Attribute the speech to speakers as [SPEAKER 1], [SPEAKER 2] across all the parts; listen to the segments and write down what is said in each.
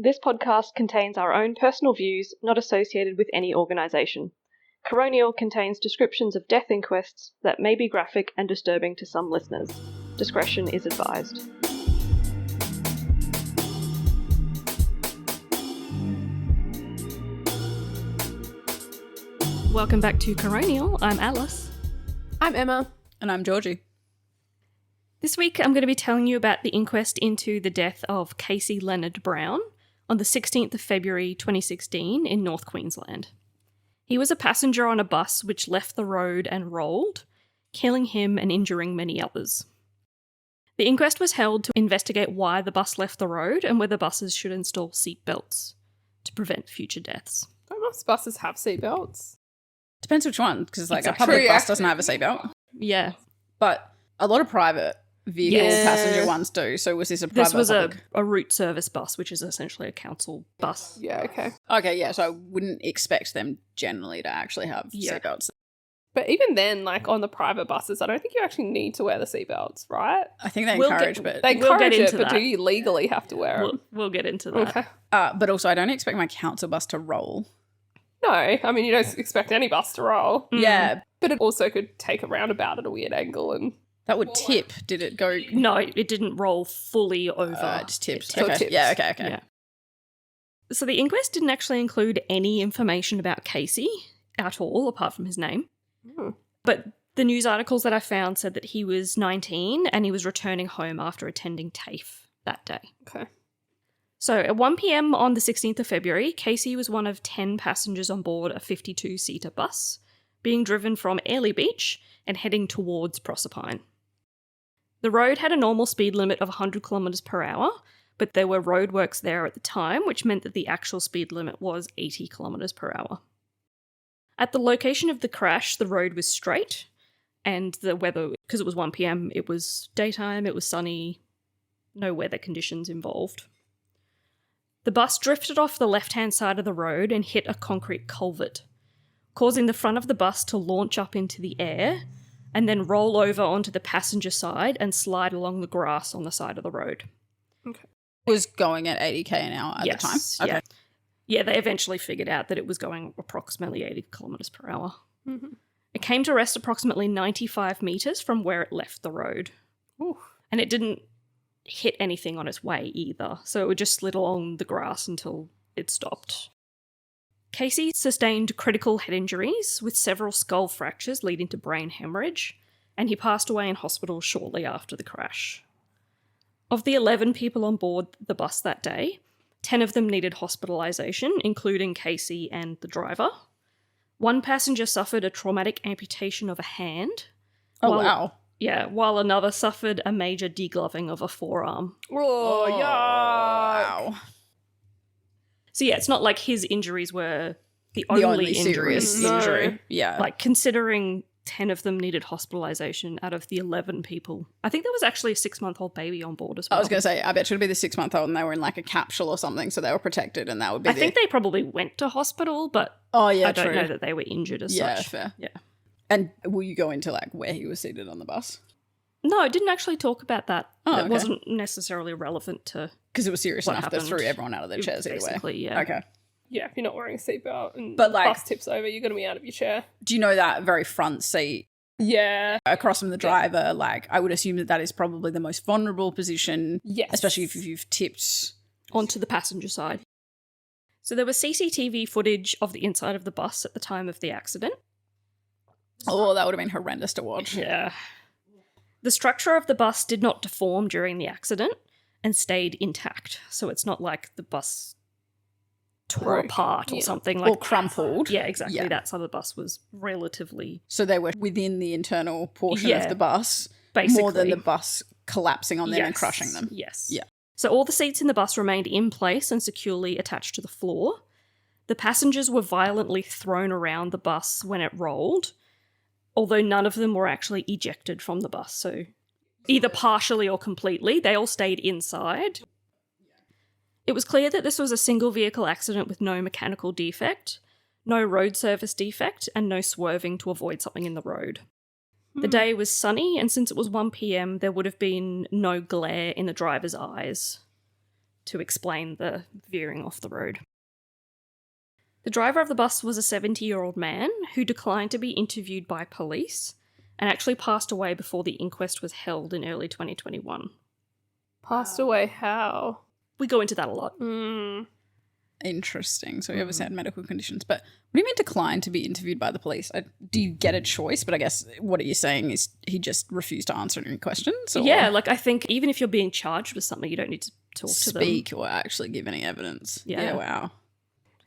[SPEAKER 1] This podcast contains our own personal views, not associated with any organisation. Coronial contains descriptions of death inquests that may be graphic and disturbing to some listeners. Discretion is advised. Welcome back to Coronial. I'm Alice.
[SPEAKER 2] I'm Emma.
[SPEAKER 3] And I'm Georgie.
[SPEAKER 1] This week I'm going to be telling you about the inquest into the death of Casey Leonard Brown on the 16th of February 2016 in North Queensland. He was a passenger on a bus which left the road and rolled, killing him and injuring many others. The inquest was held to investigate why the bus left the road and whether buses should install seatbelts to prevent future deaths.
[SPEAKER 2] Don't most buses have seatbelts?
[SPEAKER 3] Depends which one, because like
[SPEAKER 1] Exactly.
[SPEAKER 3] a public bus doesn't have a seatbelt.
[SPEAKER 1] Yeah.
[SPEAKER 3] But a lot of private vehicle
[SPEAKER 1] Yes.
[SPEAKER 3] passenger ones do. So was this a private
[SPEAKER 1] This was
[SPEAKER 3] or
[SPEAKER 1] a
[SPEAKER 3] public?
[SPEAKER 1] route service bus, which is essentially a council bus.
[SPEAKER 2] Yeah, okay.
[SPEAKER 3] Okay, yeah, so I wouldn't expect them generally to actually have
[SPEAKER 1] Yeah.
[SPEAKER 3] seatbelts.
[SPEAKER 2] But even then, like on the private buses, I don't think you actually need to wear the seatbelts, right?
[SPEAKER 3] I think they
[SPEAKER 1] We'll
[SPEAKER 3] encourage,
[SPEAKER 1] get-
[SPEAKER 3] but
[SPEAKER 2] They
[SPEAKER 1] We'll get
[SPEAKER 2] encourage it,
[SPEAKER 1] into
[SPEAKER 2] but
[SPEAKER 1] that.
[SPEAKER 2] do you legally have to wear them?
[SPEAKER 1] We'll get into that.
[SPEAKER 2] Okay.
[SPEAKER 3] but also I don't expect my council bus to roll.
[SPEAKER 2] No, I mean, you don't expect any bus to roll.
[SPEAKER 1] Mm.
[SPEAKER 3] Yeah,
[SPEAKER 2] But it also could take a roundabout at a weird angle and...
[SPEAKER 3] that would tip. Did it go?
[SPEAKER 1] No, it didn't roll fully over.
[SPEAKER 3] It just tipped.
[SPEAKER 2] So
[SPEAKER 3] Okay.
[SPEAKER 2] tips.
[SPEAKER 3] Yeah. Okay.
[SPEAKER 1] Yeah. So the inquest didn't actually include any information about Casey at all, apart from his name.
[SPEAKER 2] Hmm.
[SPEAKER 1] But the news articles that I found said that he was 19 and he was returning home after attending TAFE that day.
[SPEAKER 2] Okay.
[SPEAKER 1] So at 1 p.m. on the 16th of February, Casey was one of 10 passengers on board a 52-seater bus, being driven from Airlie Beach and heading towards Proserpine. The road had a normal speed limit of 100 kilometres per hour, but there were roadworks there at the time, which meant that the actual speed limit was 80 kilometres per hour. At the location of the crash, the road was straight, and the weather, because it was 1 p.m, it was daytime, it was sunny, no weather conditions involved. The bus drifted off the left-hand side of the road and hit a concrete culvert, causing the front of the bus to launch up into the air and then roll over onto the passenger side and slide along the grass on the side of the road.
[SPEAKER 3] Was going at 80k an hour at the time. Okay.
[SPEAKER 1] Yeah. Yeah, they eventually figured out that it was going approximately 80 kilometres per hour.
[SPEAKER 2] Mm-hmm.
[SPEAKER 1] It came to rest approximately 95 metres from where it left the road.
[SPEAKER 2] Ooh.
[SPEAKER 1] And it didn't hit anything on its way either, so it would just slid along the grass until it stopped. Casey sustained critical head injuries with several skull fractures leading to brain hemorrhage, and he passed away in hospital shortly after the crash. Of the 11 people on board the bus that day, 10 of them needed hospitalisation, including Casey and the driver. One passenger suffered a traumatic amputation of a hand.
[SPEAKER 3] Oh,
[SPEAKER 1] while-
[SPEAKER 3] wow.
[SPEAKER 1] Yeah, while another suffered a major degloving of a forearm.
[SPEAKER 2] Oh, yuck.
[SPEAKER 3] Wow.
[SPEAKER 1] So yeah, it's not like his injuries were the
[SPEAKER 3] The
[SPEAKER 1] only
[SPEAKER 3] only serious
[SPEAKER 1] injuries.
[SPEAKER 2] No.
[SPEAKER 3] injury. Yeah.
[SPEAKER 1] Like, considering 10 of them needed hospitalisation out of the 11 people. I think there was actually a 6-month-old baby on board as well.
[SPEAKER 3] I was going to say, I bet it would be the 6-month-old and they were in like a capsule or something, so they were protected and that would be
[SPEAKER 1] I think they probably went to hospital, but
[SPEAKER 3] Oh, yeah,
[SPEAKER 1] I don't
[SPEAKER 3] true.
[SPEAKER 1] know that they were injured as
[SPEAKER 3] Yeah,
[SPEAKER 1] such.
[SPEAKER 3] fair.
[SPEAKER 1] Yeah.
[SPEAKER 3] And will you go into like where he was seated on the bus?
[SPEAKER 1] No, it didn't actually talk about that.
[SPEAKER 3] Oh,
[SPEAKER 1] It
[SPEAKER 3] okay.
[SPEAKER 1] wasn't necessarily relevant to
[SPEAKER 3] Because it was serious
[SPEAKER 1] What
[SPEAKER 3] enough
[SPEAKER 1] happened?
[SPEAKER 3] that threw everyone out of their chairs either way.
[SPEAKER 1] basically, yeah.
[SPEAKER 3] Okay.
[SPEAKER 2] Yeah, if you're not wearing a seatbelt and
[SPEAKER 3] But,
[SPEAKER 2] the
[SPEAKER 3] like-
[SPEAKER 2] bus tips over, you're going to be out of your chair.
[SPEAKER 3] Do you know that very front seat
[SPEAKER 2] Yeah.
[SPEAKER 3] across from the driver? Like, I would assume that that is probably the most vulnerable position,
[SPEAKER 2] Yes.
[SPEAKER 3] especially if you've tipped.
[SPEAKER 1] onto the passenger side. So there was CCTV footage of the inside of the bus at the time of the accident.
[SPEAKER 3] Oh, that would have been horrendous to watch.
[SPEAKER 1] Yeah. The structure of the bus did not deform during the accident and stayed intact. So it's not like the bus tore
[SPEAKER 2] Broke.
[SPEAKER 1] apart or
[SPEAKER 2] Yeah.
[SPEAKER 1] something like
[SPEAKER 3] Or crumpled.
[SPEAKER 1] Yeah, exactly.
[SPEAKER 3] Yeah.
[SPEAKER 1] That side of the bus was relatively
[SPEAKER 3] So they were within the internal portion
[SPEAKER 1] Yeah,
[SPEAKER 3] of the bus,
[SPEAKER 1] basically
[SPEAKER 3] more than the bus collapsing on them and
[SPEAKER 1] Yes,
[SPEAKER 3] crushing them.
[SPEAKER 1] Yes.
[SPEAKER 3] Yeah.
[SPEAKER 1] So all the seats in the bus remained in place and securely attached to the floor. The passengers were violently thrown around the bus when it rolled, although none of them were actually ejected from the bus. So either partially or completely, they all stayed inside. It was clear that this was a single vehicle accident with no mechanical defect, no road surface defect, and no swerving to avoid something in the road. The day was sunny, and since it was 1 p.m, there would have been no glare in the driver's eyes to explain the veering off the road. The driver of the bus was a 70-year-old man who declined to be interviewed by police and actually passed away before the inquest was held in early 2021.
[SPEAKER 2] Passed away how?
[SPEAKER 1] We go into that a lot.
[SPEAKER 3] Interesting. So he obviously had medical conditions. But what do you mean decline to be interviewed by the police? Do you get a choice? But I guess what are you saying is he just refused to answer any questions? Or
[SPEAKER 1] Yeah, like I think even if you're being charged with something, you don't need to talk to them.
[SPEAKER 3] speak or actually give any evidence.
[SPEAKER 1] Yeah.
[SPEAKER 3] Wow.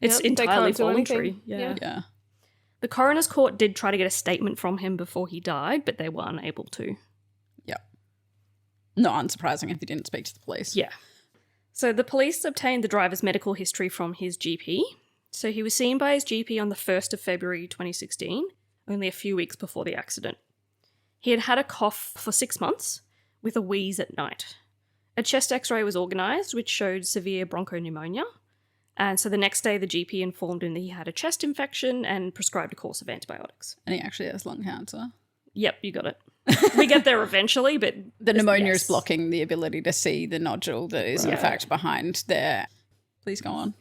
[SPEAKER 1] It's
[SPEAKER 2] Yep, they
[SPEAKER 1] entirely
[SPEAKER 2] can't do anything.
[SPEAKER 1] voluntary. Yeah.
[SPEAKER 3] Yeah.
[SPEAKER 1] The coroner's court did try to get a statement from him before he died, but they were unable to.
[SPEAKER 3] Not unsurprising if he didn't speak to the police.
[SPEAKER 1] Yeah. So the police obtained the driver's medical history from his GP. So he was seen by his GP on the 1st of February 2016, only a few weeks before the accident. He had had a cough for 6 months with a wheeze at night. A chest x-ray was organised, which showed severe bronchopneumonia. And so the next day, the GP informed him that he had a chest infection and prescribed a course of antibiotics.
[SPEAKER 3] And he actually has lung cancer.
[SPEAKER 1] Yep, you got it. We get there eventually, but...
[SPEAKER 3] The pneumonia
[SPEAKER 1] yes.
[SPEAKER 3] is blocking the ability to see the nodule that is in fact behind there. Please go on.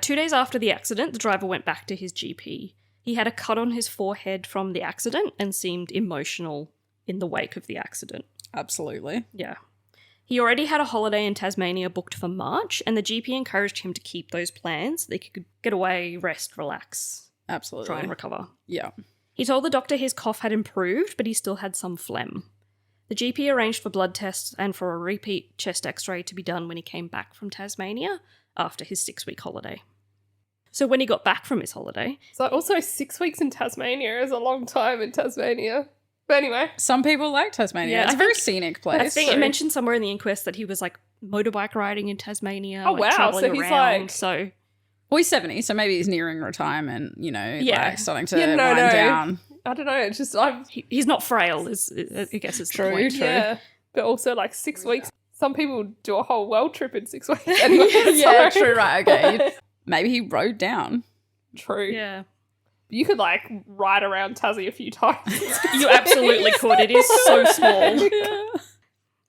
[SPEAKER 1] 2 days after the accident, the driver went back to his GP. He had a cut on his forehead from the accident and seemed emotional in the wake of the accident.
[SPEAKER 3] Absolutely.
[SPEAKER 1] Yeah. He already had a holiday in Tasmania booked for March, and the GP encouraged him to keep those plans so they could get away, rest, relax,
[SPEAKER 3] Absolutely.
[SPEAKER 1] try and recover.
[SPEAKER 3] Yeah.
[SPEAKER 1] He told the doctor his cough had improved, but he still had some phlegm. The GP arranged for blood tests and for a repeat chest x-ray to be done when he came back from Tasmania after his 6-week holiday. So when he got back from his holiday...
[SPEAKER 2] So also 6 weeks in Tasmania is a long time in Tasmania. But anyway.
[SPEAKER 3] Some people like Tasmania.
[SPEAKER 1] Yeah,
[SPEAKER 3] it's
[SPEAKER 1] I
[SPEAKER 3] a very
[SPEAKER 1] think-
[SPEAKER 3] scenic place.
[SPEAKER 1] I think
[SPEAKER 2] so-
[SPEAKER 1] it mentioned somewhere in the inquest that he was like motorbike riding in Tasmania.
[SPEAKER 2] Oh,
[SPEAKER 1] like,
[SPEAKER 2] wow.
[SPEAKER 1] traveling
[SPEAKER 2] So he's,
[SPEAKER 1] around,
[SPEAKER 2] like-
[SPEAKER 1] So
[SPEAKER 3] Well, he's 70, so maybe he's nearing retirement,
[SPEAKER 1] Yeah.
[SPEAKER 3] like starting to
[SPEAKER 2] Yeah, no,
[SPEAKER 3] wind
[SPEAKER 2] no.
[SPEAKER 3] down.
[SPEAKER 2] I don't know. It's just, I've...
[SPEAKER 1] he's not frail, I guess is the
[SPEAKER 3] True,
[SPEAKER 1] point.
[SPEAKER 3] true.
[SPEAKER 2] Yeah. But also like 6 weeks. Some people do a whole world trip in 6 weeks. Anyway,
[SPEAKER 3] Yeah,
[SPEAKER 2] so-
[SPEAKER 3] true, right, okay. Maybe he rode down.
[SPEAKER 2] True.
[SPEAKER 1] Yeah.
[SPEAKER 2] You could like ride around Tassie a few times.
[SPEAKER 1] You absolutely could. It is so small.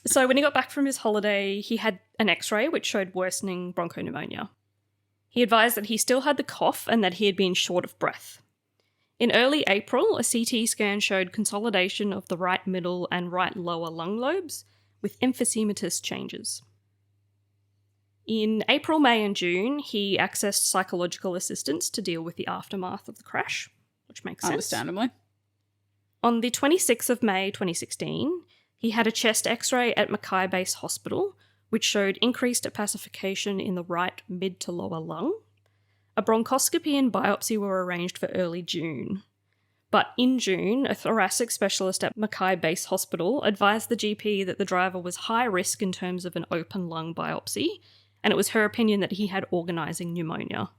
[SPEAKER 1] So when he got back from his holiday, he had an x-ray which showed worsening bronchopneumonia. He advised that he still had the cough and that he had been short of breath. In early April, a CT scan showed consolidation of the right middle and right lower lung lobes with emphysematous changes. In April, May and June, he accessed psychological assistance to deal with the aftermath of the crash, which makes sense.
[SPEAKER 3] Understandably.
[SPEAKER 1] On the 26th of May 2016, he had a chest x-ray at Mackay Base Hospital, which showed increased opacification in the right mid to lower lung. A bronchoscopy and biopsy were arranged for early June. But in June, a thoracic specialist at Mackay Base Hospital advised the GP that the driver was high risk in terms of an open lung biopsy, and it was her opinion that he had organising pneumonia.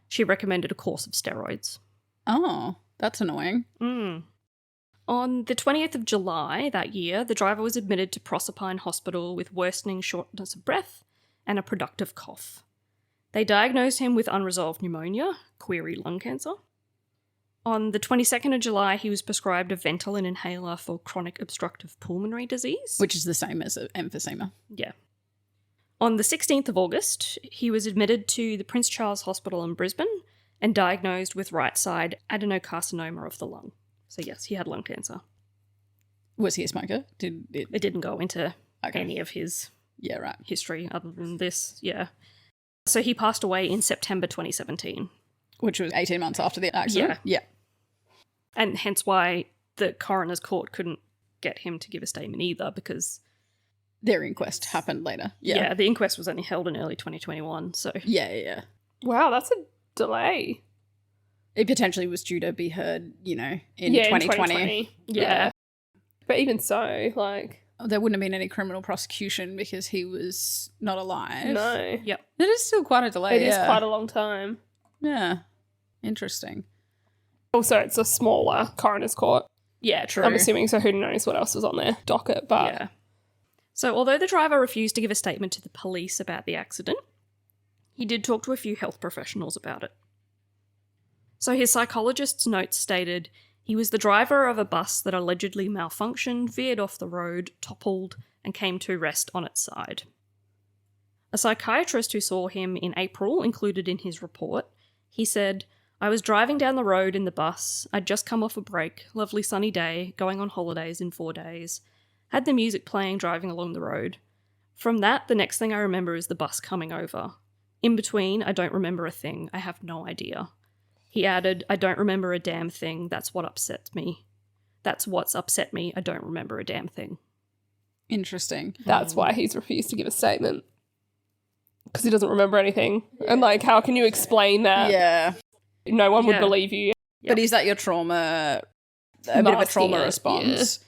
[SPEAKER 1] She recommended a course of steroids.
[SPEAKER 3] Oh, that's annoying.
[SPEAKER 1] On the 20th of July that year, the driver was admitted to Proserpine Hospital with worsening shortness of breath and a productive cough. They diagnosed him with unresolved pneumonia, query lung cancer. On the 22nd of July, he was prescribed a Ventolin inhaler for chronic obstructive pulmonary disease.
[SPEAKER 3] Which is the same as emphysema.
[SPEAKER 1] Yeah. On the 16th of August, he was admitted to the Prince Charles Hospital in Brisbane and diagnosed with right-side adenocarcinoma of the lung. So yes, he had lung cancer.
[SPEAKER 3] Was he a smoker? Did it?
[SPEAKER 1] It didn't go into
[SPEAKER 3] Okay.
[SPEAKER 1] any of his
[SPEAKER 3] Yeah, right.
[SPEAKER 1] history other than this, yeah. So he passed away in September 2017.
[SPEAKER 3] Which was 18 months after the accident? Yeah.
[SPEAKER 1] And hence why the coroner's court couldn't get him to give a statement either, because
[SPEAKER 3] Their inquest happened later.
[SPEAKER 1] yeah, the inquest was only held in early 2021, so
[SPEAKER 3] Yeah.
[SPEAKER 2] Wow, that's a delay.
[SPEAKER 3] It potentially was due to be heard, in
[SPEAKER 2] In
[SPEAKER 3] 2020.
[SPEAKER 1] yeah.
[SPEAKER 2] But even so, like,
[SPEAKER 3] There wouldn't have been any criminal prosecution because he was not alive.
[SPEAKER 2] no.
[SPEAKER 1] Yep.
[SPEAKER 3] That is still quite a delay.
[SPEAKER 2] It is quite a long time.
[SPEAKER 3] Yeah. Interesting.
[SPEAKER 2] Also, it's a smaller coroner's court.
[SPEAKER 1] Yeah, true.
[SPEAKER 2] I'm assuming, so who knows what else was on their docket. But
[SPEAKER 1] Yeah. So although the driver refused to give a statement to the police about the accident, he did talk to a few health professionals about it. So his psychologist's notes stated he was the driver of a bus that allegedly malfunctioned, veered off the road, toppled, and came to rest on its side. A psychiatrist who saw him in April included in his report. He said, "I was driving down the road in the bus. I'd just come off a break, lovely sunny day, going on holidays in 4 days. Had the music playing driving along the road. From that, the next thing I remember is the bus coming over. In between, I don't remember a thing. I have no idea." He added, "I don't remember a damn thing. That's what upsets me. That's what's upset me. I don't remember a damn thing."
[SPEAKER 3] Interesting.
[SPEAKER 2] That's why he's refused to give a statement. Because he doesn't remember anything. And, like, how can you explain that?
[SPEAKER 3] Yeah.
[SPEAKER 2] No one would
[SPEAKER 1] Yeah.
[SPEAKER 2] believe you.
[SPEAKER 3] But is that your trauma, a bit of a
[SPEAKER 2] Masking
[SPEAKER 3] trauma
[SPEAKER 2] it,
[SPEAKER 3] response?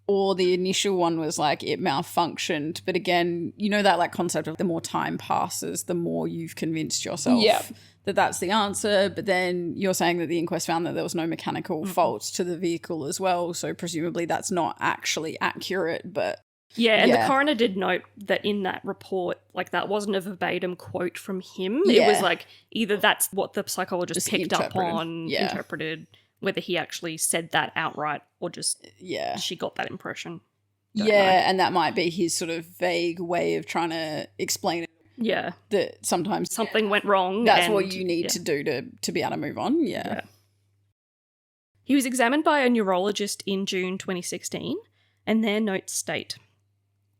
[SPEAKER 3] Or the initial one was like it malfunctioned. But again, you know that like concept of the more time passes, the more you've convinced yourself that that's the answer. But then you're saying that the inquest found that there was no mechanical faults to the vehicle as well. So presumably that's not actually accurate, but...
[SPEAKER 1] Yeah, and
[SPEAKER 3] Yeah.
[SPEAKER 1] the coroner did note that in that report, like, that wasn't a verbatim quote from him. It
[SPEAKER 3] Yeah.
[SPEAKER 1] was like either that's what the psychologist
[SPEAKER 3] Just
[SPEAKER 1] picked up
[SPEAKER 3] interpreted.
[SPEAKER 1] on,
[SPEAKER 3] Yeah.
[SPEAKER 1] interpreted, whether he actually said that outright or just
[SPEAKER 3] Yeah.
[SPEAKER 1] she got that impression. Don't
[SPEAKER 3] Yeah,
[SPEAKER 1] know.
[SPEAKER 3] and that might be his sort of vague way of trying to explain it,
[SPEAKER 1] Yeah,
[SPEAKER 3] that sometimes
[SPEAKER 1] something went wrong.
[SPEAKER 3] that's
[SPEAKER 1] and,
[SPEAKER 3] what you need
[SPEAKER 1] yeah.
[SPEAKER 3] to do to be able to move on. Yeah.
[SPEAKER 1] Yeah. He was examined by a neurologist in June 2016, and their notes state,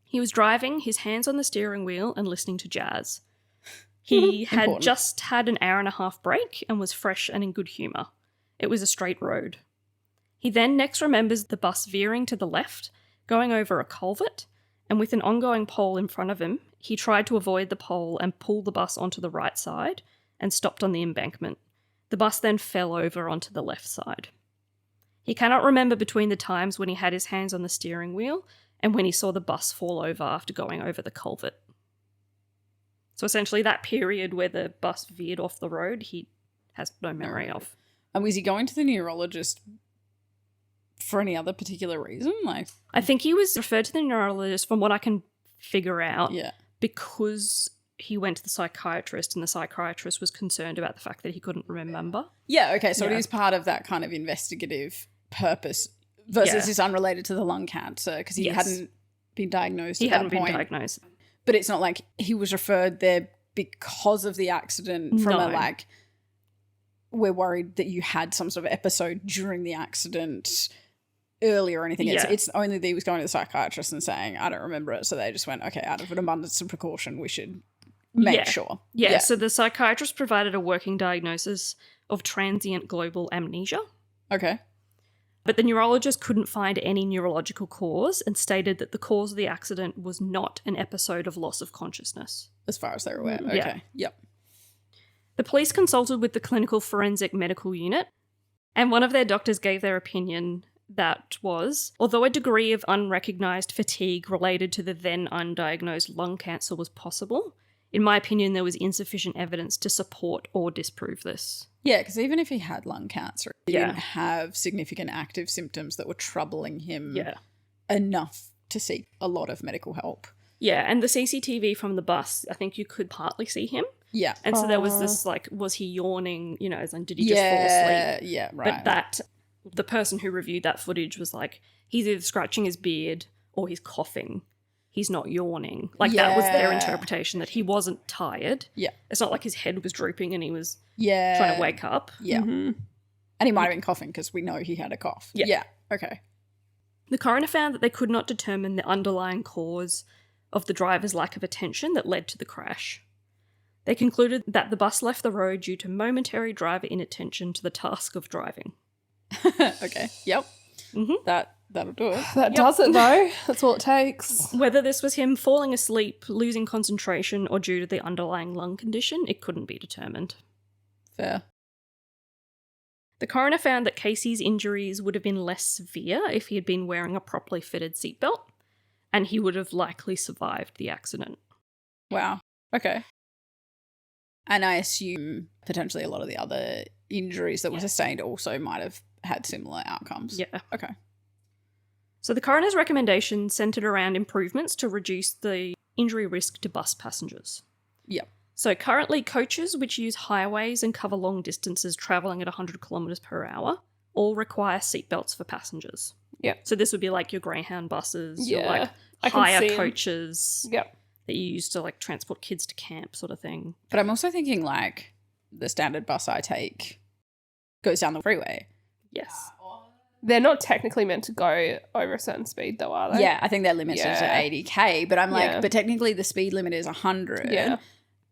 [SPEAKER 1] "He was driving, his hands on the steering wheel and listening to jazz. He had
[SPEAKER 3] Important.
[SPEAKER 1] just had an hour and a half break and was fresh and in good humour. It was a straight road. He then next remembers the bus veering to the left, going over a culvert, and with an ongoing pole in front of him, he tried to avoid the pole and pull the bus onto the right side and stopped on the embankment. The bus then fell over onto the left side. He cannot remember between the times when he had his hands on the steering wheel and when he saw the bus fall over after going over the culvert." So essentially that period where the bus veered off the road, he has no memory of.
[SPEAKER 3] And was he going to the neurologist for any other particular reason? Like,
[SPEAKER 1] I think he was referred to the neurologist, from what I can figure out,
[SPEAKER 3] yeah.
[SPEAKER 1] because he went to the psychiatrist and the psychiatrist was concerned about the fact that he couldn't remember.
[SPEAKER 3] Yeah, okay, so
[SPEAKER 1] Yeah.
[SPEAKER 3] it is part of that kind of investigative purpose versus it's unrelated to the lung cancer because he
[SPEAKER 1] Yes.
[SPEAKER 3] hadn't been diagnosed
[SPEAKER 1] He
[SPEAKER 3] at
[SPEAKER 1] hadn't
[SPEAKER 3] that
[SPEAKER 1] been
[SPEAKER 3] point.
[SPEAKER 1] diagnosed.
[SPEAKER 3] But it's not like he was referred there because of the accident from a
[SPEAKER 1] No.
[SPEAKER 3] like, we're worried that you had some sort of episode during the accident earlier or anything.
[SPEAKER 1] Yeah.
[SPEAKER 3] It's only that he was going to the psychiatrist and saying, I don't remember it. So they just went, okay, out of an abundance of precaution, we should make
[SPEAKER 1] Yeah.
[SPEAKER 3] sure.
[SPEAKER 1] Yeah, so the psychiatrist provided a working diagnosis of transient global amnesia,
[SPEAKER 3] Okay.
[SPEAKER 1] but the neurologist couldn't find any neurological cause and stated that the cause of the accident was not an episode of loss of consciousness.
[SPEAKER 3] As far as they're aware.
[SPEAKER 1] Yeah.
[SPEAKER 3] Okay. Yep.
[SPEAKER 1] The police consulted with the clinical forensic medical unit, and one of their doctors gave their opinion that was, although a degree of unrecognised fatigue related to the then undiagnosed lung cancer was possible, in my opinion there was insufficient evidence to support or disprove this.
[SPEAKER 3] Yeah, because even if he had lung cancer, he
[SPEAKER 1] Yeah.
[SPEAKER 3] didn't have significant active symptoms that were troubling him
[SPEAKER 1] Yeah.
[SPEAKER 3] enough to seek a lot of medical help.
[SPEAKER 1] Yeah, and the CCTV from the bus, I think you could partly see him.
[SPEAKER 3] Yeah.
[SPEAKER 1] And so there was this, like, was he yawning, you know, as in, did he just fall asleep?
[SPEAKER 3] Yeah, right.
[SPEAKER 1] But that, the person who reviewed that footage was like, he's either scratching his beard or he's coughing. He's not yawning. Like, that was their
[SPEAKER 3] Yeah.
[SPEAKER 1] interpretation, that he wasn't tired.
[SPEAKER 3] Yeah.
[SPEAKER 1] It's not like his head was drooping and he was
[SPEAKER 3] Yeah.
[SPEAKER 1] trying to wake up.
[SPEAKER 3] Yeah.
[SPEAKER 2] Mhm.
[SPEAKER 3] And he might have been coughing because we know he had a cough.
[SPEAKER 1] Yeah.
[SPEAKER 3] Yeah. Okay.
[SPEAKER 1] The coroner found that they could not determine the underlying cause of the driver's lack of attention that led to the crash. They concluded that the bus left the road due to momentary driver inattention to the task of driving.
[SPEAKER 3] Okay. Yep.
[SPEAKER 1] Mhm.
[SPEAKER 3] That'll do it.
[SPEAKER 2] That does it, though. That's all it takes.
[SPEAKER 1] Whether this was him falling asleep, losing concentration, or due to the underlying lung condition, it couldn't be determined.
[SPEAKER 3] Fair.
[SPEAKER 1] The coroner found that Casey's injuries would have been less severe if he had been wearing a properly fitted seatbelt, and he would have likely survived the accident.
[SPEAKER 3] Wow. Okay. And I assume potentially a lot of the other injuries that were sustained also might have had similar outcomes.
[SPEAKER 1] Yeah.
[SPEAKER 3] Okay.
[SPEAKER 1] So the coroner's recommendation centred around improvements to reduce the injury risk to bus passengers.
[SPEAKER 3] Yep.
[SPEAKER 1] So currently, coaches which use highways and cover long distances travelling at 100 kilometres per hour all require seatbelts for passengers.
[SPEAKER 2] Yep.
[SPEAKER 1] So this would be like your Greyhound buses, your
[SPEAKER 2] Yeah,
[SPEAKER 1] like
[SPEAKER 2] I can
[SPEAKER 1] higher
[SPEAKER 2] see 'em.
[SPEAKER 1] coaches,
[SPEAKER 2] Yep.
[SPEAKER 1] that you use to like transport kids to camp sort of thing.
[SPEAKER 3] But I'm also thinking like the standard bus I take goes down the freeway.
[SPEAKER 1] Yes.
[SPEAKER 2] They're not technically meant to go over a certain speed though, are they?
[SPEAKER 3] Yeah, I think they're limited to 80k, but I'm like,
[SPEAKER 2] Yeah.
[SPEAKER 3] but technically the speed limit is 100.
[SPEAKER 2] Yeah.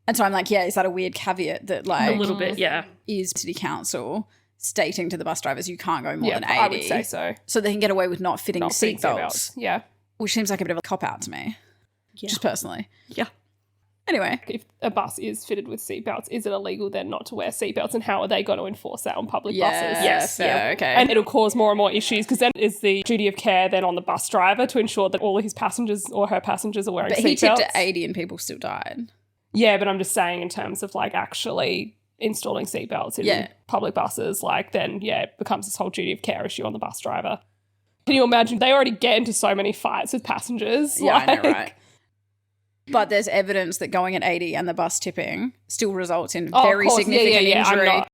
[SPEAKER 3] And so I'm like, yeah, is that a weird caveat that like
[SPEAKER 1] A little bit, yeah.
[SPEAKER 3] is city council stating to the bus drivers you can't go more
[SPEAKER 2] Yeah,
[SPEAKER 3] than 80?
[SPEAKER 2] I would say so.
[SPEAKER 3] So they can get away with not fitting
[SPEAKER 2] Not fitting
[SPEAKER 3] seatbelts,
[SPEAKER 2] Yeah.
[SPEAKER 3] which seems like a bit of a cop-out to me,
[SPEAKER 1] Yeah.
[SPEAKER 3] just personally.
[SPEAKER 1] Yeah.
[SPEAKER 3] Anyway,
[SPEAKER 2] If a bus is fitted with seatbelts, is it illegal then not to wear seatbelts? And how are they going to enforce that on public buses?
[SPEAKER 1] Yes,
[SPEAKER 3] fair,
[SPEAKER 1] yeah.
[SPEAKER 3] okay.
[SPEAKER 2] And it'll cause more and more issues because then is the duty of care then on the bus driver to ensure that all of his passengers or her passengers are wearing
[SPEAKER 3] but
[SPEAKER 2] seatbelts.
[SPEAKER 3] he tipped at 80 and people still died.
[SPEAKER 2] Yeah, but I'm just saying in terms of like actually installing seatbelts in public buses, like then, yeah, it becomes this whole duty of care issue on the bus driver. Can you imagine? They already get into so many fights with passengers.
[SPEAKER 3] Yeah, I know, right? But there's evidence that going at 80 and the bus tipping still results in very
[SPEAKER 2] of course.
[SPEAKER 3] significant
[SPEAKER 2] I'm
[SPEAKER 3] injury.
[SPEAKER 2] not-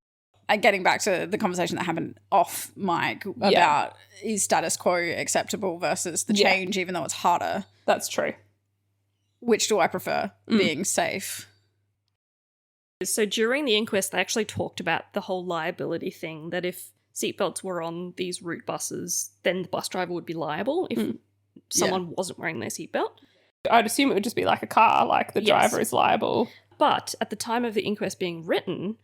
[SPEAKER 3] And getting back to the conversation that happened off mic about is status quo acceptable versus the
[SPEAKER 2] Yeah.
[SPEAKER 3] change, even though it's harder.
[SPEAKER 2] That's true.
[SPEAKER 3] Which do I prefer? Being safe.
[SPEAKER 1] So during the inquest, they actually talked about the whole liability thing, that if seatbelts were on these route buses, then the bus driver would be liable if someone wasn't wearing their seatbelt.
[SPEAKER 2] I'd assume it would just be like a car, like the
[SPEAKER 1] Yes.
[SPEAKER 2] driver is liable.
[SPEAKER 1] But at the time of the inquest being written,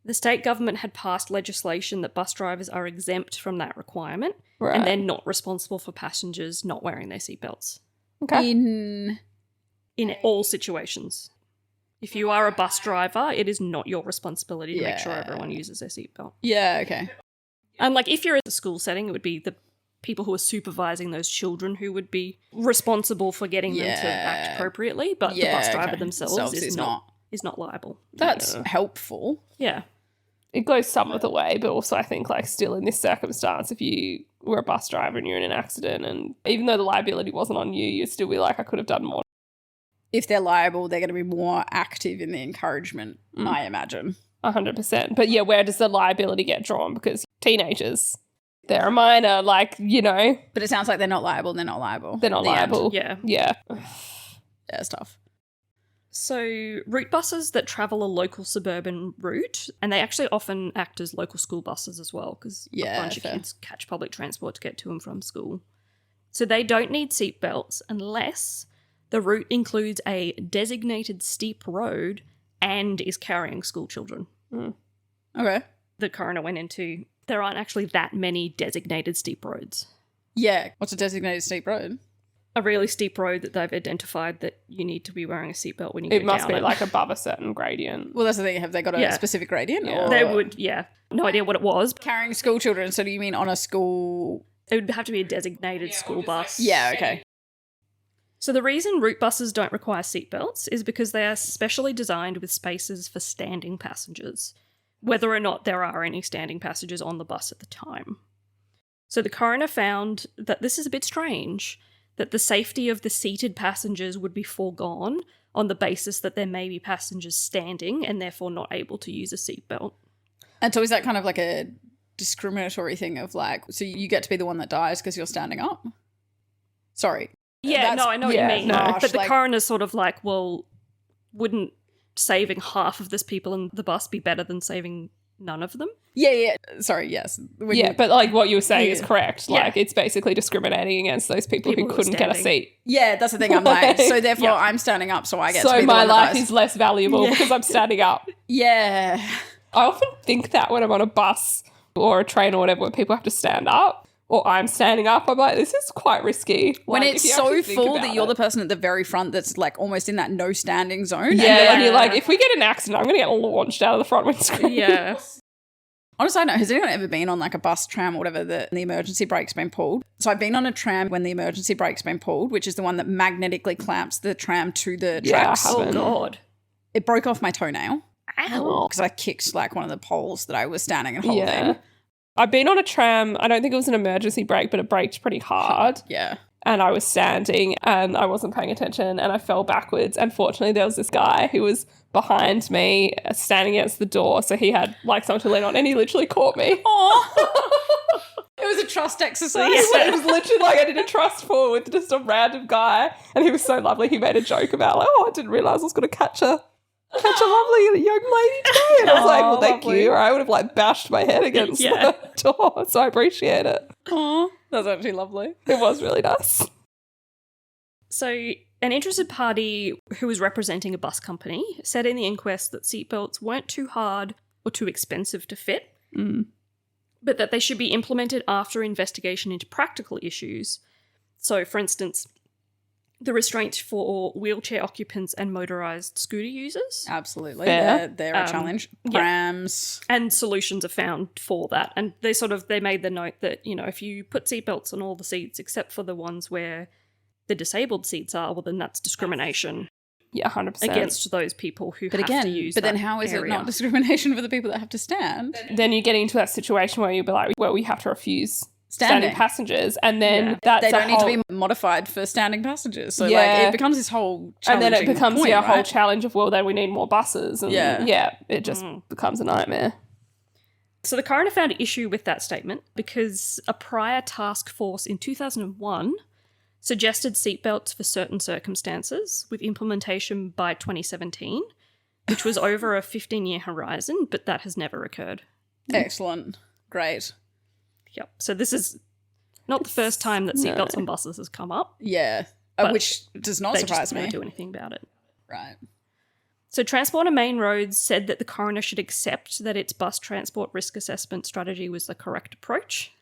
[SPEAKER 1] the state government had passed legislation that bus drivers are exempt from that requirement
[SPEAKER 2] Right.
[SPEAKER 1] and they're not responsible for passengers not wearing their seatbelts
[SPEAKER 2] Okay.
[SPEAKER 1] in all situations. If you are a bus driver, it is not your responsibility to make sure everyone uses their seatbelt.
[SPEAKER 3] Yeah, okay.
[SPEAKER 1] And like if you're at a school setting, it would be the people who are supervising those children who would be responsible for getting them to act appropriately, but the bus driver themselves is not liable.
[SPEAKER 3] That's helpful.
[SPEAKER 1] Yeah.
[SPEAKER 2] It goes some of the way, but also I think like still in this circumstance, if you were a bus driver and you're in an accident and even though the liability wasn't on you, you'd still be like, I could have done more.
[SPEAKER 3] If they're liable, they're going to be more active in the encouragement, I imagine.
[SPEAKER 2] 100%. But yeah, where does the liability get drawn? Because teenagers, they're a minor, like, you know.
[SPEAKER 3] But it sounds like they're not liable. They're not liable.
[SPEAKER 2] They're not
[SPEAKER 3] The end.
[SPEAKER 2] liable.
[SPEAKER 1] Yeah.
[SPEAKER 2] Yeah.
[SPEAKER 3] Yeah, it's tough.
[SPEAKER 1] So route buses that travel a local suburban route, and they actually often act as local school buses as well, because a bunch of kids catch public transport to get to and from school. So they don't need seatbelts unless the route includes a designated steep road and is carrying school children.
[SPEAKER 3] Okay.
[SPEAKER 1] The coroner went into, there aren't actually that many designated steep roads.
[SPEAKER 3] Yeah. What's a designated steep road?
[SPEAKER 1] A really steep road that they've identified that you need to be wearing a seatbelt when you go
[SPEAKER 2] It must
[SPEAKER 1] down
[SPEAKER 2] be
[SPEAKER 1] it.
[SPEAKER 2] like above a certain gradient.
[SPEAKER 3] Well, that's the thing. Have they got a
[SPEAKER 1] Yeah.
[SPEAKER 3] specific gradient?
[SPEAKER 2] Yeah.
[SPEAKER 3] Or
[SPEAKER 1] They would, yeah. No idea what it was.
[SPEAKER 3] carrying school children. So do you mean on a school?
[SPEAKER 1] It would have to be a designated school bus.
[SPEAKER 3] Yeah, okay.
[SPEAKER 1] So the reason route buses don't require seatbelts is because they are specially designed with spaces for standing passengers, whether or not there are any standing passengers on the bus at the time. So the coroner found that this is a bit strange, that the safety of the seated passengers would be foregone on the basis that there may be passengers standing and therefore not able to use a seatbelt.
[SPEAKER 3] And so is that kind of like a discriminatory thing of like, so you get to be the one that dies because you're standing up? Sorry.
[SPEAKER 1] Yeah,
[SPEAKER 3] That's-
[SPEAKER 1] no, I know what
[SPEAKER 2] yeah,
[SPEAKER 1] you mean.
[SPEAKER 3] no.
[SPEAKER 1] But the
[SPEAKER 3] Like-
[SPEAKER 1] coroner's sort of like, well, wouldn't saving half of this people in the bus be better than saving none of them?
[SPEAKER 3] Yeah. Sorry, yes. When
[SPEAKER 2] Yeah,
[SPEAKER 3] you-
[SPEAKER 2] but like what you were saying is
[SPEAKER 3] Yeah.
[SPEAKER 2] correct.
[SPEAKER 1] Yeah.
[SPEAKER 2] Like it's basically discriminating against those people
[SPEAKER 1] People
[SPEAKER 2] who
[SPEAKER 1] who are
[SPEAKER 2] couldn't get a
[SPEAKER 1] standing.
[SPEAKER 2] seat.
[SPEAKER 3] yeah, that's the thing. I'm like, so therefore
[SPEAKER 1] Yeah.
[SPEAKER 3] I'm standing up, so I get to
[SPEAKER 2] So
[SPEAKER 3] be the
[SPEAKER 2] my
[SPEAKER 3] one that
[SPEAKER 2] life
[SPEAKER 3] dies.
[SPEAKER 2] is less valuable
[SPEAKER 1] Yeah.
[SPEAKER 2] because I'm standing up.
[SPEAKER 3] Yeah.
[SPEAKER 2] I often think that when I'm on a bus or a train or whatever, where people have to stand up or I'm standing up, I'm like, this is quite risky.
[SPEAKER 3] When
[SPEAKER 2] Like,
[SPEAKER 3] it's
[SPEAKER 2] if you
[SPEAKER 3] so
[SPEAKER 2] actually think
[SPEAKER 3] full
[SPEAKER 2] about
[SPEAKER 3] that you're
[SPEAKER 2] it.
[SPEAKER 3] the person at the very front that's like almost in that no standing zone.
[SPEAKER 2] Yeah, and
[SPEAKER 1] Yeah.
[SPEAKER 2] you're like, if we get an accident, I'm going to get launched out of the front windscreen.
[SPEAKER 1] Yeah.
[SPEAKER 3] On a side note, has anyone ever been on like a bus, tram, or whatever, that the emergency brake's been pulled? So I've been on a tram when the emergency brake's been pulled, which is the one that magnetically clamps the tram to the
[SPEAKER 2] Yeah, I
[SPEAKER 3] tracks.
[SPEAKER 2] have.
[SPEAKER 1] Oh,
[SPEAKER 2] Happen.
[SPEAKER 1] God.
[SPEAKER 3] It broke off my toenail
[SPEAKER 1] Ow.
[SPEAKER 3] because I kicked like one of the poles that I was standing and holding.
[SPEAKER 2] Yeah. I've been on a tram. I don't think it was an emergency brake, but it braked pretty hard.
[SPEAKER 3] Yeah.
[SPEAKER 2] And I was standing and I wasn't paying attention and I fell backwards. And fortunately, there was this guy who was behind me standing against the door. So he had like something to lean on and he literally caught me.
[SPEAKER 3] Oh. It it was a trust exercise.
[SPEAKER 2] It was literally like I did a trust fall with just a random guy, and he was so lovely. He made a joke about like, I didn't realise I was going to catch a lovely young lady today. And I was like, well, thank you. Or I would have like bashed my head against the door. So I appreciate it.
[SPEAKER 3] Aw, that's actually lovely.
[SPEAKER 2] It was really nice.
[SPEAKER 1] So an interested party who was representing a bus company said in the inquest that seatbelts weren't too hard or too expensive to fit, but that they should be implemented after investigation into practical issues. So, for instance, the restraint for wheelchair occupants and motorised scooter users.
[SPEAKER 3] Absolutely. They're a challenge. Prams.
[SPEAKER 1] And solutions are found for that. And they made the note that, you know, if you put seatbelts on all the seats except for the ones where the disabled seats are, well, then that's discrimination.
[SPEAKER 2] Yeah, 100%.
[SPEAKER 1] Against those people who have to use
[SPEAKER 3] But then how is it not discrimination for the people that have to stand?
[SPEAKER 2] Then you're getting into that situation where you'll be like, well, we have to refuse standing passengers, and then
[SPEAKER 3] they don't need to be modified for standing passengers. So like it becomes this whole challenging
[SPEAKER 2] and then it becomes
[SPEAKER 3] point,
[SPEAKER 2] a
[SPEAKER 3] right?
[SPEAKER 2] whole challenge of, well, then we need more buses. And it just becomes a nightmare.
[SPEAKER 1] So the coroner found issue with that statement because a prior task force in 2001 suggested seatbelts for certain circumstances with implementation by 2017, which was over a 15-year horizon, but that has never occurred.
[SPEAKER 3] Excellent. Great.
[SPEAKER 1] Yep. So this is not the first time that seatbelts on buses has come up.
[SPEAKER 3] Yeah. Which does not surprise me.
[SPEAKER 1] They just don't do anything about it.
[SPEAKER 3] Right.
[SPEAKER 1] So Transport and Main Roads said that the coroner should accept that its bus transport risk assessment strategy was the correct approach.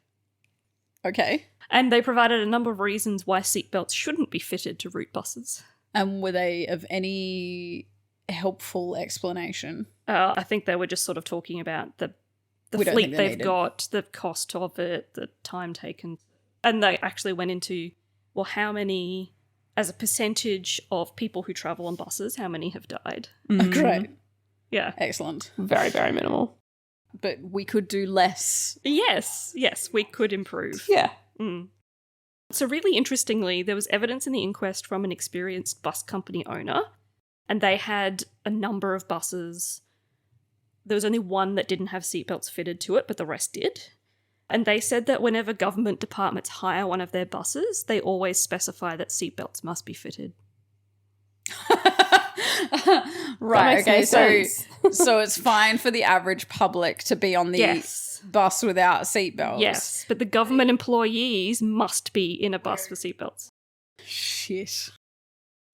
[SPEAKER 3] Okay.
[SPEAKER 1] And they provided a number of reasons why seatbelts shouldn't be fitted to route buses.
[SPEAKER 3] And were they of any helpful explanation?
[SPEAKER 1] I think they were just sort of talking about the fleet they've got, the cost of it, the time taken. And they actually went into, well, how many, as a percentage of people who travel on buses, how many have died?
[SPEAKER 3] Great.
[SPEAKER 1] Yeah.
[SPEAKER 3] Excellent.
[SPEAKER 2] Very, very minimal.
[SPEAKER 3] But we could do less.
[SPEAKER 1] Yes, we could improve.
[SPEAKER 2] Yeah.
[SPEAKER 1] So really interestingly, there was evidence in the inquest from an experienced bus company owner, and they had a number of buses. There was only one that didn't have seatbelts fitted to it, but the rest did. And they said that whenever government departments hire one of their buses, they always specify that seatbelts must be fitted.
[SPEAKER 3] Right, okay, so it's fine for the average public to be on the bus without seatbelts.
[SPEAKER 1] Yes, but the government employees must be in a bus with seatbelts.
[SPEAKER 3] Shit.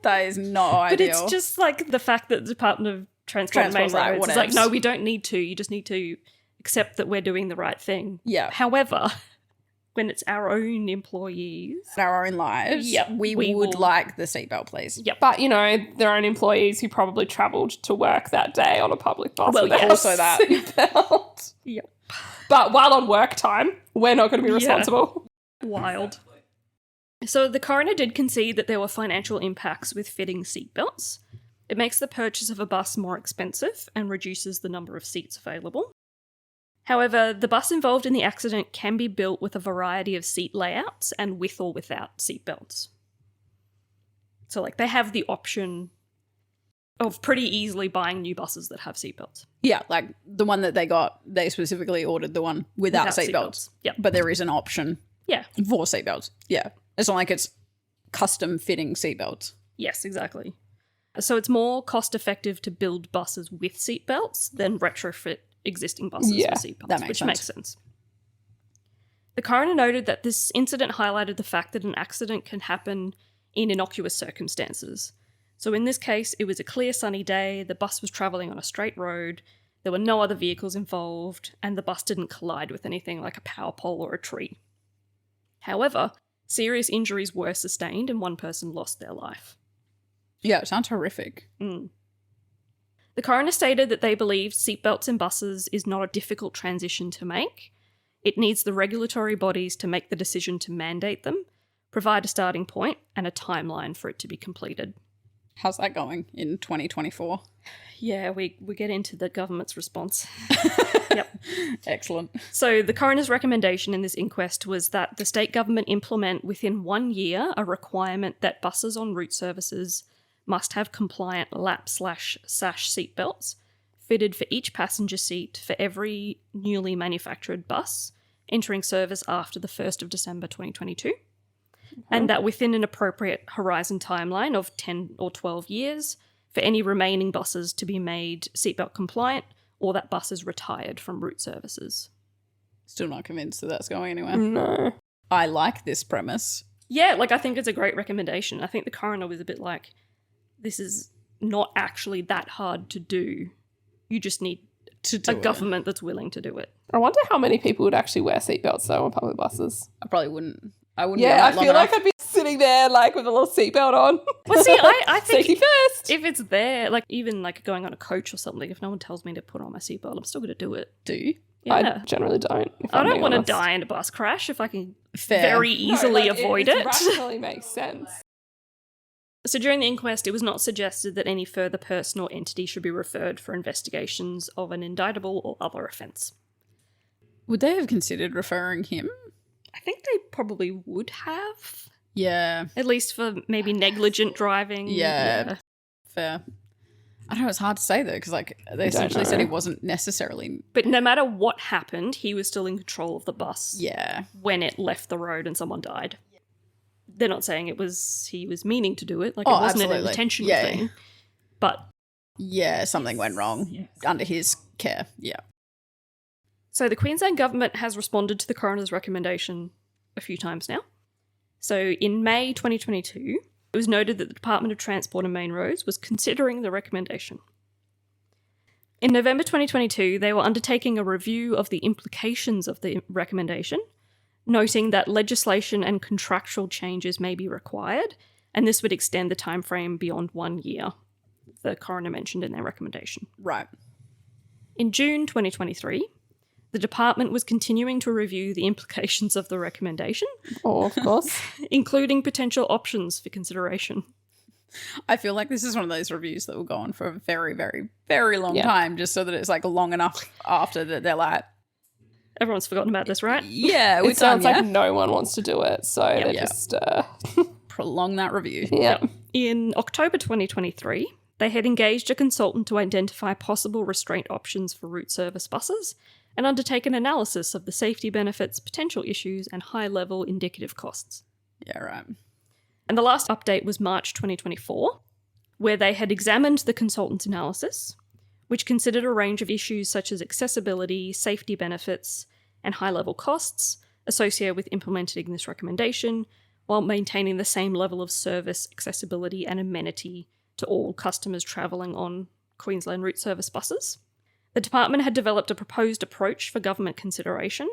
[SPEAKER 3] That is not ideal.
[SPEAKER 1] But it's just like the fact that the Department of Transport and Main Roads is like, no, we don't need to. You just need to accept that we're doing the right thing.
[SPEAKER 3] Yeah.
[SPEAKER 1] However, when it's our own employees,
[SPEAKER 3] our own lives, we would like the seatbelt, please.
[SPEAKER 2] Yeah, but you know, their own employees who probably travelled to work that day on a public bus.
[SPEAKER 3] Well,
[SPEAKER 2] with
[SPEAKER 3] also that.
[SPEAKER 2] Seatbelt.
[SPEAKER 1] Yep.
[SPEAKER 2] But while on work time, we're not going to be responsible.
[SPEAKER 1] Wild. So the coroner did concede that there were financial impacts with fitting seatbelts. It makes the purchase of a bus more expensive and reduces the number of seats available. However, the bus involved in the accident can be built with a variety of seat layouts and with or without seatbelts. So, like, they have the option of pretty easily buying new buses that have seatbelts.
[SPEAKER 3] Yeah, like the one that they got, they specifically ordered the one without seatbelts.
[SPEAKER 1] Yeah.
[SPEAKER 3] But there is an option for seatbelts. Yeah. It's not like it's custom fitting seatbelts.
[SPEAKER 1] Yes, exactly. So it's more cost effective to build buses with seatbelts than retrofit existing buses with seatbelts, which makes sense. The coroner noted that this incident highlighted the fact that an accident can happen in innocuous circumstances. So in this case, it was a clear sunny day, the bus was travelling on a straight road, there were no other vehicles involved, and the bus didn't collide with anything like a power pole or a tree. However, serious injuries were sustained and one person lost their life.
[SPEAKER 3] Yeah, it sounds horrific.
[SPEAKER 1] The coroner stated that they believed seatbelts in buses is not a difficult transition to make. It needs the regulatory bodies to make the decision to mandate them, provide a starting point, and a timeline for it to be completed.
[SPEAKER 3] How's that going in 2024?
[SPEAKER 1] Yeah, we get into the government's response. Yep.
[SPEAKER 3] Excellent.
[SPEAKER 1] So the coroner's recommendation in this inquest was that the state government implement within 1 year a requirement that buses on route services must have compliant lap/sash seatbelts fitted for each passenger seat for every newly manufactured bus entering service after the 1st of December 2022, and that within an appropriate horizon timeline of 10 or 12 years, for any remaining buses to be made seatbelt compliant or that bus is retired from route services.
[SPEAKER 3] Still not convinced that that's going anywhere.
[SPEAKER 2] No.
[SPEAKER 3] I like this premise.
[SPEAKER 1] Yeah, like I think it's a great recommendation. I think the coroner was a bit like, this is not actually that hard to do. You just need
[SPEAKER 3] To do
[SPEAKER 1] a government that's willing to do it.
[SPEAKER 2] I wonder how many people would actually wear seatbelts though on public buses.
[SPEAKER 3] I probably wouldn't. I wouldn't.
[SPEAKER 2] Yeah, I
[SPEAKER 3] long
[SPEAKER 2] feel like
[SPEAKER 3] enough.
[SPEAKER 2] I'd be sitting there like with a little seatbelt on.
[SPEAKER 1] Well, see, I think
[SPEAKER 2] Safety first.
[SPEAKER 1] if it's there, like even like going on a coach or something, if no one tells me to put on my seatbelt, I'm still going to do it.
[SPEAKER 3] Do you?
[SPEAKER 1] Yeah.
[SPEAKER 2] I generally don't.
[SPEAKER 1] I don't want to die in a bus crash if I can
[SPEAKER 3] Fair.
[SPEAKER 1] very easily avoid it.
[SPEAKER 2] It rationally makes sense.
[SPEAKER 1] So during the inquest, it was not suggested that any further person or entity should be referred for investigations of an indictable or other offence.
[SPEAKER 3] Would they have considered referring him?
[SPEAKER 1] I think they probably would have,
[SPEAKER 3] Yeah.
[SPEAKER 1] at least for maybe negligent driving.
[SPEAKER 3] Yeah. Fair. I don't know, it's hard to say though, because like they essentially said he wasn't necessarily.
[SPEAKER 1] But no matter what happened, he was still in control of the bus
[SPEAKER 3] Yeah.
[SPEAKER 1] when it left the road and someone died. They're not saying it was he was meaning to do it, like
[SPEAKER 3] Oh,
[SPEAKER 1] it wasn't an
[SPEAKER 3] absolutely.
[SPEAKER 1] intentional
[SPEAKER 3] Yeah.
[SPEAKER 1] thing. But
[SPEAKER 3] Yeah, something went wrong under his care. Yeah.
[SPEAKER 1] so the Queensland government has responded to the coroner's recommendation a few times now. So in May 2022, it was noted that the Department of Transport and Main Roads was considering the recommendation. In November 2022, they were undertaking a review of the implications of the recommendation, noting that legislation and contractual changes may be required, and this would extend the timeframe beyond 1 year, the coroner mentioned in their recommendation.
[SPEAKER 3] Right.
[SPEAKER 1] In June 2023, the department was continuing to review the implications of the recommendation,
[SPEAKER 2] Oh, of course.
[SPEAKER 1] including potential options for consideration.
[SPEAKER 3] I feel like this is one of those reviews that will go on for a very, very, very long
[SPEAKER 2] Yeah.
[SPEAKER 3] time, just so that it's like long enough after that they're like,
[SPEAKER 1] Everyone's forgotten about this, right?
[SPEAKER 3] yeah, we're
[SPEAKER 2] It sounds
[SPEAKER 3] done,
[SPEAKER 2] like
[SPEAKER 3] yeah?
[SPEAKER 2] no one wants to do it, so they're
[SPEAKER 3] Yeah.
[SPEAKER 2] just
[SPEAKER 3] Prolong that review.
[SPEAKER 2] yeah.
[SPEAKER 1] In October 2023, they had engaged a consultant to identify possible restraint options for route service buses and undertake an analysis of the safety benefits, potential issues, and high-level indicative costs.
[SPEAKER 3] Yeah, right.
[SPEAKER 1] And the last update was March 2024, where they had examined the consultant's analysis, which considered a range of issues such as accessibility, safety benefits, and high-level costs associated with implementing this recommendation, while maintaining the same level of service, accessibility, and amenity to all customers travelling on Queensland route service buses. The department had developed a proposed approach for government consideration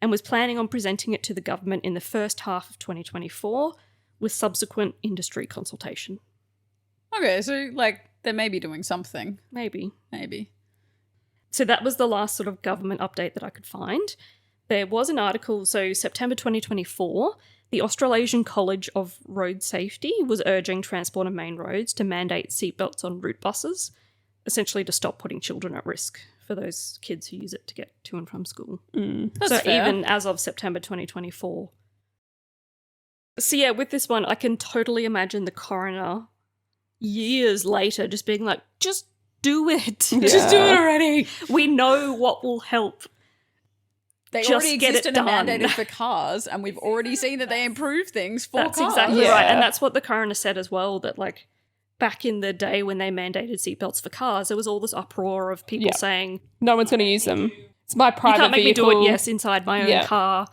[SPEAKER 1] and was planning on presenting it to the government in the first half of 2024 with subsequent industry consultation.
[SPEAKER 3] Okay, so like they may be doing something.
[SPEAKER 1] Maybe.
[SPEAKER 3] So
[SPEAKER 1] that was the last sort of government update that I could find. There was an article, so September 2024, the Australasian College of Road Safety was urging Transport and Main Roads to mandate seatbelts on route buses, essentially to stop putting children at risk for those kids who use it to get to and from school.
[SPEAKER 3] That's
[SPEAKER 1] so
[SPEAKER 3] fair.
[SPEAKER 1] even as of September 2024. So yeah, with this one, I can totally imagine the coroner years later just being like, just do it. Just do it already. We know what will help.
[SPEAKER 3] They
[SPEAKER 1] Just
[SPEAKER 3] already
[SPEAKER 1] get
[SPEAKER 3] exist
[SPEAKER 1] it
[SPEAKER 3] and are
[SPEAKER 1] done.
[SPEAKER 3] mandated for cars, and we've already seen that they improve things for
[SPEAKER 1] That's
[SPEAKER 3] cars.
[SPEAKER 1] exactly
[SPEAKER 2] Yeah.
[SPEAKER 1] right. And that's what the coroner said as well, that like back in the day when they mandated seatbelts for cars, there was all this uproar of people
[SPEAKER 2] Yeah.
[SPEAKER 1] saying,
[SPEAKER 2] No one's going to use them. It's my
[SPEAKER 1] you
[SPEAKER 2] private
[SPEAKER 1] can't make
[SPEAKER 2] vehicle.
[SPEAKER 1] me do it, yes, inside my own
[SPEAKER 2] Yeah.
[SPEAKER 1] car.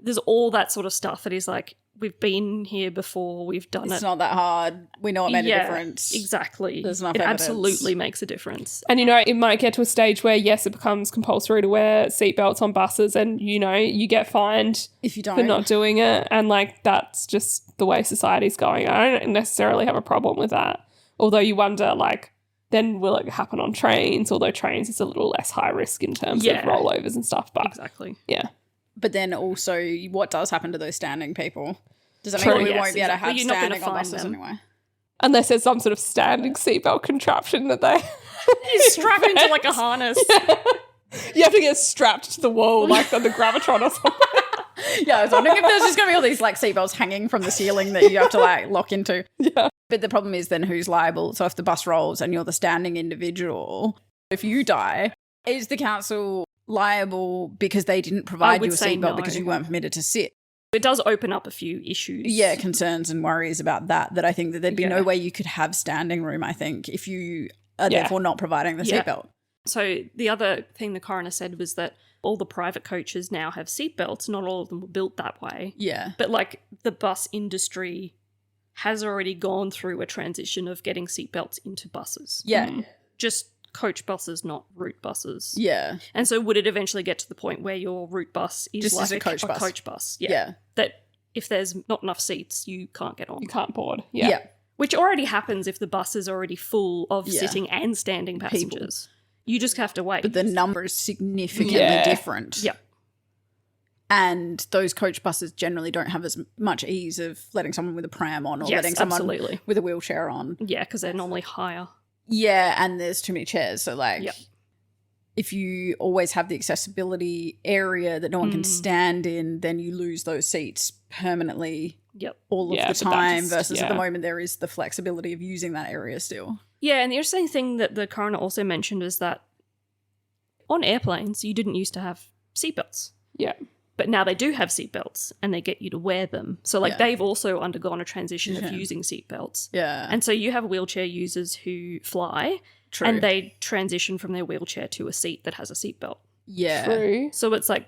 [SPEAKER 1] There's all that sort of stuff that is like, we've been here before, we've done
[SPEAKER 3] It's
[SPEAKER 1] it.
[SPEAKER 3] not that hard. We know it made a difference.
[SPEAKER 1] Exactly.
[SPEAKER 3] There's enough
[SPEAKER 1] it
[SPEAKER 3] evidence.
[SPEAKER 1] absolutely makes a difference.
[SPEAKER 2] And, you know, it might get to a stage where, yes, it becomes compulsory to wear seatbelts on buses and, you know, you get fined
[SPEAKER 3] If you don't.
[SPEAKER 2] for not doing it. And, like, that's just the way society's going. I don't necessarily have a problem with that. Although you wonder, like, then will it happen on trains? Although trains is a little less high risk in terms
[SPEAKER 1] Yeah.
[SPEAKER 2] of rollovers and stuff. But,
[SPEAKER 1] Exactly.
[SPEAKER 2] yeah.
[SPEAKER 3] But then also, what does happen to those standing people? Does that
[SPEAKER 2] True,
[SPEAKER 3] mean we
[SPEAKER 1] yes,
[SPEAKER 3] won't be able to
[SPEAKER 1] exactly.
[SPEAKER 3] have
[SPEAKER 1] You're not gonna
[SPEAKER 3] standing on
[SPEAKER 1] find
[SPEAKER 3] buses
[SPEAKER 1] them.
[SPEAKER 3] anyway?
[SPEAKER 2] Unless there's some sort of standing seatbelt contraption that they...
[SPEAKER 1] You strap into like a harness.
[SPEAKER 2] You have to get strapped to the wall, like on the Gravitron or something.
[SPEAKER 3] Yeah, I was wondering if there's just going to be all these like seatbelts hanging from the ceiling that you have to like lock into.
[SPEAKER 2] Yeah.
[SPEAKER 3] But the problem is then who's liable? So if the bus rolls and you're the standing individual, if you die, is the council liable because they didn't provide you a
[SPEAKER 1] say
[SPEAKER 3] seatbelt
[SPEAKER 1] no.
[SPEAKER 3] because you weren't permitted to sit?
[SPEAKER 1] It does open up a few issues.
[SPEAKER 3] Yeah, concerns and worries about that I think that there'd be no way you could have standing room, I think, if you are therefore not providing the seatbelt.
[SPEAKER 1] So the other thing the coroner said was that all the private coaches now have seatbelts. Not all of them were built that way.
[SPEAKER 3] Yeah.
[SPEAKER 1] But like the bus industry has already gone through a transition of getting seatbelts into buses.
[SPEAKER 3] Yeah.
[SPEAKER 1] Just coach buses, not route buses.
[SPEAKER 3] Yeah.
[SPEAKER 1] And so would it eventually get to the point where your route bus is
[SPEAKER 3] Just
[SPEAKER 1] like
[SPEAKER 3] as a coach bus?
[SPEAKER 1] Yeah. That if there's not enough seats, you can't get on.
[SPEAKER 2] You can't board.
[SPEAKER 3] Yeah.
[SPEAKER 1] Which already happens if the bus is already full of sitting and standing passengers. You just have to wait.
[SPEAKER 3] But the number is significantly different.
[SPEAKER 1] Yeah.
[SPEAKER 3] And those coach buses generally don't have as much ease of letting someone with a pram on or letting someone with a wheelchair on.
[SPEAKER 1] Yeah, because they're normally higher.
[SPEAKER 3] Yeah, and there's too many chairs. So, like, if you always have the accessibility area that no one can stand in, then you lose those seats permanently all of the time versus at the moment there is the flexibility of using that area still.
[SPEAKER 1] Yeah, and the interesting thing that the coroner also mentioned is that on airplanes, you didn't used to have seatbelts.
[SPEAKER 2] Yeah.
[SPEAKER 1] But now they do have seatbelts and they get you to wear them. So, like, they've also undergone a transition of using seatbelts.
[SPEAKER 3] Yeah.
[SPEAKER 1] And so you have wheelchair users who fly and they transition from their wheelchair to a seat that has a seatbelt.
[SPEAKER 3] Yeah.
[SPEAKER 2] True.
[SPEAKER 1] So it's like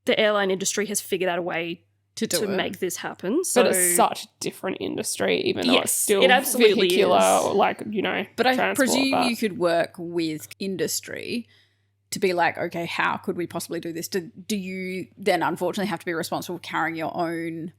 [SPEAKER 1] the airline industry has figured out a way to make this happen. So,
[SPEAKER 2] but it's such a different industry, even though it's still
[SPEAKER 1] it absolutely
[SPEAKER 2] vehicular,
[SPEAKER 1] is.
[SPEAKER 2] like, you know,
[SPEAKER 3] But I
[SPEAKER 2] transport,
[SPEAKER 3] presume you could work with industry to be like, okay, how could we possibly do this? Do you then unfortunately have to be responsible for carrying your own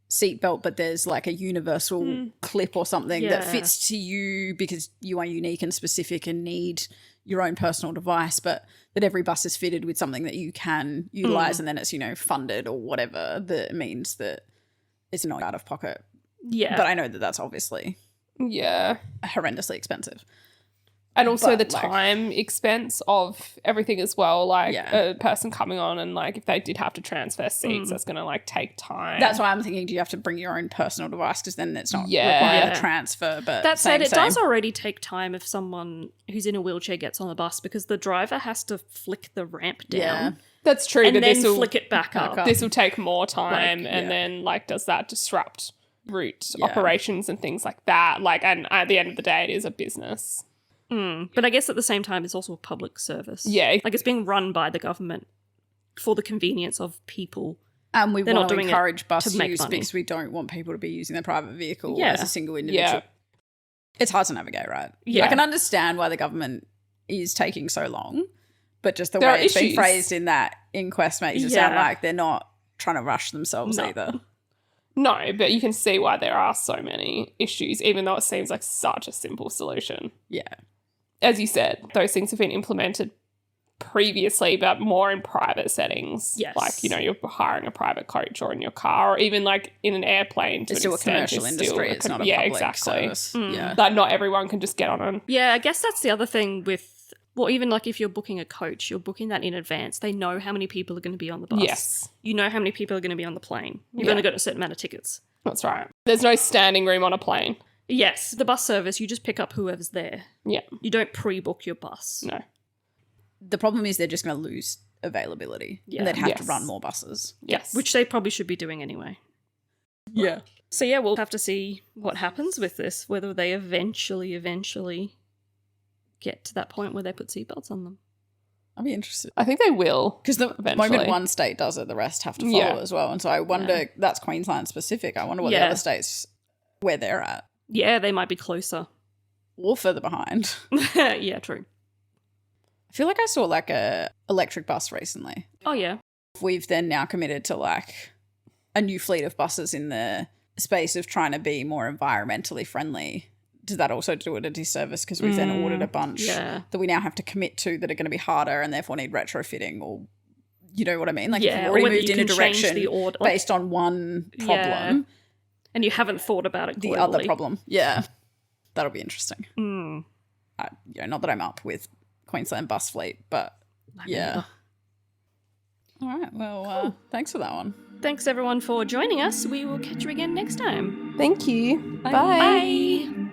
[SPEAKER 3] seatbelt, but there's like a universal clip or something that fits to you because you are unique and specific and need your own personal device, but that every bus is fitted with something that you can utilize and then it's, you know, funded or whatever that means that it's not out of pocket.
[SPEAKER 1] Yeah.
[SPEAKER 3] But I know that that's obviously horrendously expensive.
[SPEAKER 2] And also the time expense of everything as well. Like a person coming on and like if they did have to transfer seats, that's going to like take time.
[SPEAKER 3] That's why I'm thinking, do you have to bring your own personal device? Because then it's not requiring a transfer. But
[SPEAKER 1] that said, it does already take time if someone who's in a wheelchair gets on the bus because the driver has to flick the ramp down.
[SPEAKER 3] Yeah.
[SPEAKER 2] That's true.
[SPEAKER 1] And
[SPEAKER 2] but
[SPEAKER 1] then flick it back up.
[SPEAKER 2] This will take more time and then like does that disrupt route operations and things like that? Like, and at the end of the day, it is a business.
[SPEAKER 1] But I guess at the same time, it's also a public service.
[SPEAKER 2] Yeah.
[SPEAKER 1] Like it's being run by the government for the convenience of people.
[SPEAKER 3] And we want to encourage bus
[SPEAKER 1] to make
[SPEAKER 3] use
[SPEAKER 1] money.
[SPEAKER 3] because we don't want people to be using their private vehicle as a single individual.
[SPEAKER 2] Yeah.
[SPEAKER 3] It's hard to navigate, right?
[SPEAKER 1] Yeah.
[SPEAKER 3] I can understand why the government is taking so long, but just the way it's been phrased in that inquest makes it sound like they're not trying to rush themselves either.
[SPEAKER 2] No, but you can see why there are so many issues, even though it seems like such a simple solution.
[SPEAKER 3] Yeah.
[SPEAKER 2] As you said, those things have been implemented previously, but more in private settings.
[SPEAKER 1] Yes.
[SPEAKER 2] Like, you know, you're hiring a private coach or in your car or even like in an airplane.
[SPEAKER 3] It's still a commercial industry. It's not a public service. Yeah.
[SPEAKER 2] That not everyone can just get on it.
[SPEAKER 1] Yeah, I guess that's the other thing with, well, even like if you're booking a coach, you're booking that in advance. They know how many people are going to be on the bus.
[SPEAKER 2] Yes.
[SPEAKER 1] You know how many people are going to be on the plane. You've only got a certain amount of tickets.
[SPEAKER 2] That's right. There's no standing room on a plane.
[SPEAKER 1] Yes, the bus service, you just pick up whoever's there.
[SPEAKER 2] Yeah.
[SPEAKER 1] You don't pre-book your bus.
[SPEAKER 2] No.
[SPEAKER 3] The problem is they're just going to lose availability.
[SPEAKER 1] Yeah.
[SPEAKER 3] And they'd have to run more buses.
[SPEAKER 2] Yes.
[SPEAKER 1] Which they probably should be doing anyway.
[SPEAKER 3] Yeah.
[SPEAKER 1] So yeah, we'll have to see what happens with this, whether they eventually get to that point where they put seatbelts on them.
[SPEAKER 3] I'll be interested.
[SPEAKER 2] I think they will.
[SPEAKER 3] Because the moment one state does it, the rest have to follow as well. And so I wonder, that's Queensland specific. I wonder what the other states, where they're at.
[SPEAKER 1] Yeah, they might be closer.
[SPEAKER 3] Or further behind.
[SPEAKER 1] Yeah, true.
[SPEAKER 3] I feel like I saw like a electric bus recently.
[SPEAKER 1] Oh, yeah.
[SPEAKER 3] We've then now committed to like a new fleet of buses in the space of trying to be more environmentally friendly. Does that also do it a disservice because we've then ordered a bunch that we now have to commit to that are going to be harder and therefore need retrofitting or, you know what I mean? Like if you've already moved in a direction based on one problem.
[SPEAKER 1] And you haven't thought about it globally.
[SPEAKER 3] The other problem. Yeah. That'll be interesting. You know, not that I'm up with Queensland bus fleet, but yeah. All right. Well, thanks for that one.
[SPEAKER 1] Thanks everyone for joining us. We will catch you again next time.
[SPEAKER 2] Thank you.
[SPEAKER 1] Bye. Bye.